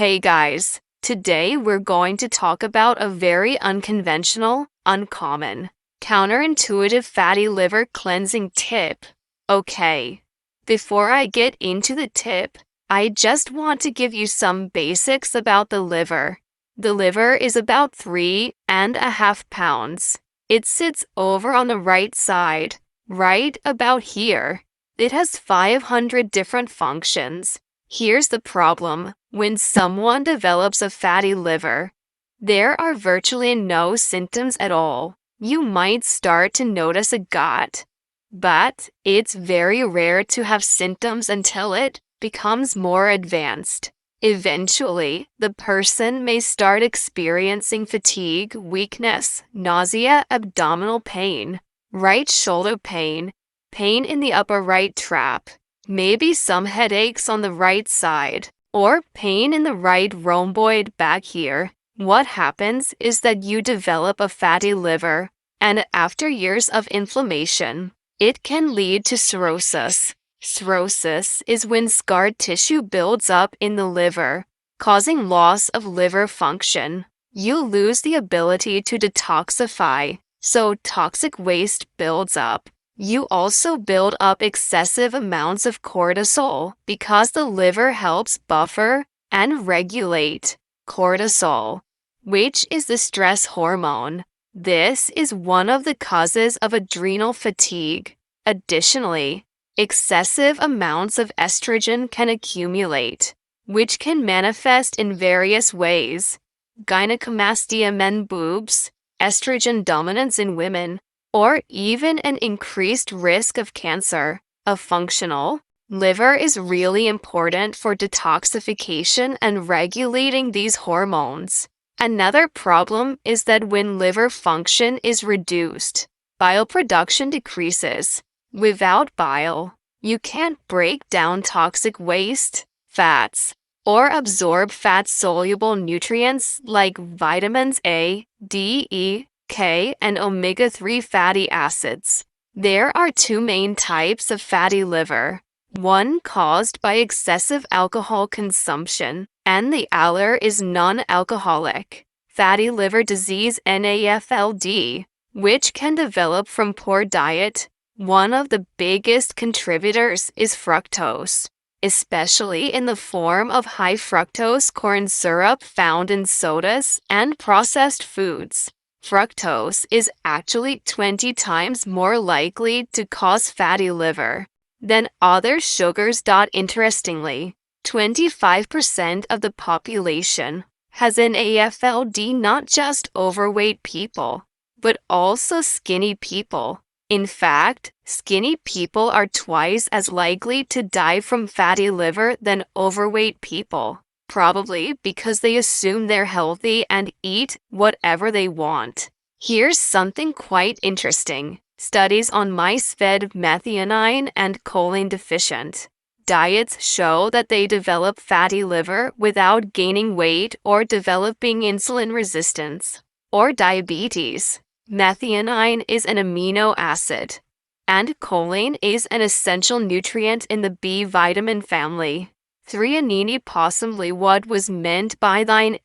Hey guys, today we're going to talk about a very unconventional, uncommon, counterintuitive fatty liver cleansing tip. Okay, before I get into the tip, I just want to give you some basics about the liver. The liver is about 3.5 pounds. It sits over on the right side, right about here. It has 500 different functions. Here's the problem. When someone develops a fatty liver, there are virtually no symptoms at all. You might start to notice a gut, but it's very rare to have symptoms until it becomes more advanced. Eventually, the person may start experiencing fatigue, weakness, nausea, abdominal pain, right shoulder pain, pain in the upper right trap, maybe some headaches on the right side, or pain in the right rhomboid back here. What happens is that you develop a fatty liver, and after years of inflammation, it can lead to cirrhosis. Cirrhosis is when scarred tissue builds up in the liver, causing loss of liver function. You lose the ability to detoxify, so toxic waste builds up. You also build up excessive amounts of cortisol because the liver helps buffer and regulate cortisol, which is the stress hormone. This is one of the causes of adrenal fatigue. Additionally, excessive amounts of estrogen can accumulate, which can manifest in various ways: gynecomastia, men boobs, estrogen dominance in women, or even an increased risk of cancer. A functional liver is really important for detoxification and regulating these hormones. Another problem is that when liver function is reduced, bile production decreases. Without bile, you can't break down toxic waste, fats, or absorb fat-soluble nutrients like vitamins A, D, E, K, and omega-3 fatty acids. There are two main types of fatty liver, one caused by excessive alcohol consumption, and the other is non-alcoholic fatty liver disease, NAFLD, which can develop from poor diet. One of the biggest contributors is fructose, especially in the form of high fructose corn syrup found in sodas and processed foods. Fructose is actually 20 times more likely to cause fatty liver than other sugars. Interestingly, 25% of the population has an AFLD, not just overweight people, but also skinny people. In fact, skinny people are twice as likely to die from fatty liver than overweight people, probably because they assume they're healthy and eat whatever they want. Here's something quite interesting. Studies on mice fed methionine and choline deficient diets show that they develop fatty liver without gaining weight or developing insulin resistance or diabetes. Methionine is an amino acid, and choline is an essential nutrient in the B vitamin family. Threonine, possibly what was meant by thine,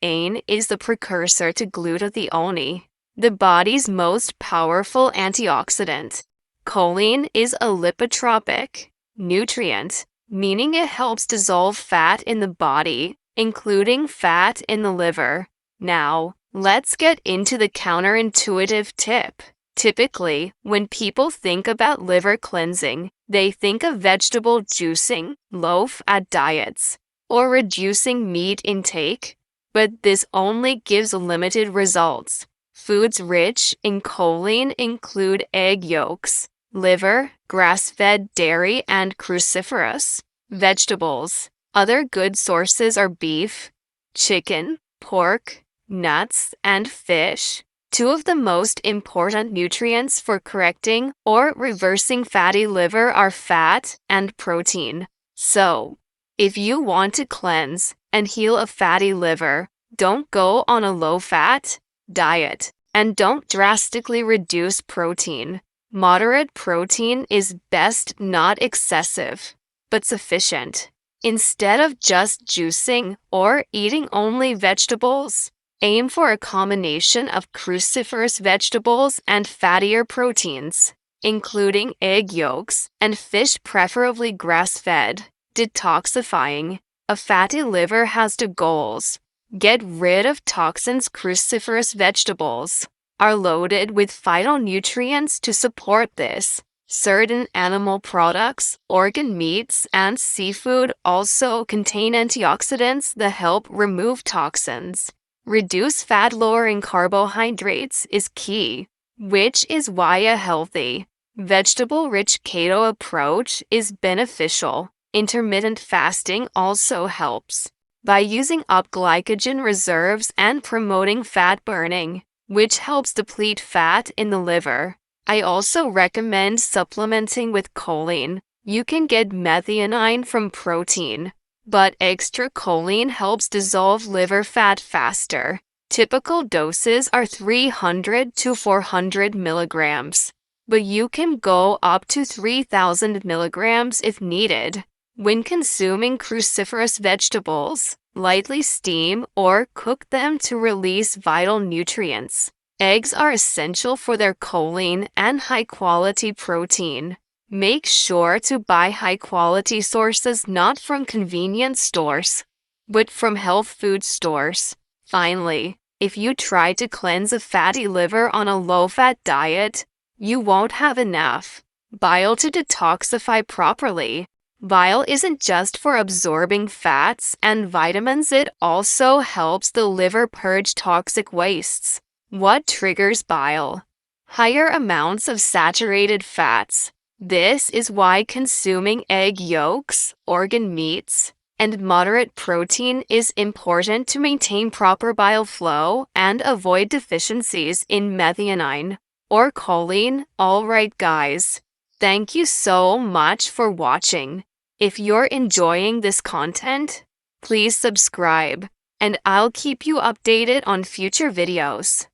is the precursor to glutathione, the body's most powerful antioxidant. Choline is a lipotropic nutrient, meaning it helps dissolve fat in the body, including fat in the liver. Now, let's get into the counterintuitive tip. Typically, when people think about liver cleansing, they think of vegetable juicing, low-fat diets, or reducing meat intake, but this only gives limited results. Foods rich in choline include egg yolks, liver, grass-fed dairy, and cruciferous vegetables. Other good sources are beef, chicken, pork, nuts, and fish. Two of the most important nutrients for correcting or reversing fatty liver are fat and protein. So, if you want to cleanse and heal a fatty liver, don't go on a low-fat diet, and don't drastically reduce protein. Moderate protein is best, not excessive, but sufficient. Instead of just juicing or eating only vegetables, aim for a combination of cruciferous vegetables and fattier proteins, including egg yolks and fish, preferably grass-fed. Detoxifying. A fatty liver has two goals. Get rid of toxins. Cruciferous vegetables are loaded with phytonutrients to support this. Certain animal products, organ meats, and seafood also contain antioxidants that help remove toxins. Reduce fat. Lowering carbohydrates is key, which is why a healthy, vegetable-rich keto approach is beneficial. Intermittent fasting also helps by using up glycogen reserves and promoting fat burning, which helps deplete fat in the liver. I also recommend supplementing with choline. You can get methionine from protein, but extra choline helps dissolve liver fat faster. Typical doses are 300 to 400 milligrams, but you can go up to 3,000 milligrams if needed. When consuming cruciferous vegetables, lightly steam or cook them to release vital nutrients. Eggs are essential for their choline and high-quality protein. Make sure to buy high-quality sources not from convenience stores, but from health food stores. Finally, if you try to cleanse a fatty liver on a low-fat diet, you won't have enough bile to detoxify properly. Bile isn't just for absorbing fats and vitamins, it also helps the liver purge toxic wastes. What triggers bile? Higher amounts of saturated fats. This is why consuming egg yolks, organ meats, and moderate protein is important to maintain proper bile flow and avoid deficiencies in methionine or choline. Alright guys, thank you so much for watching. If you're enjoying this content, please subscribe, and I'll keep you updated on future videos.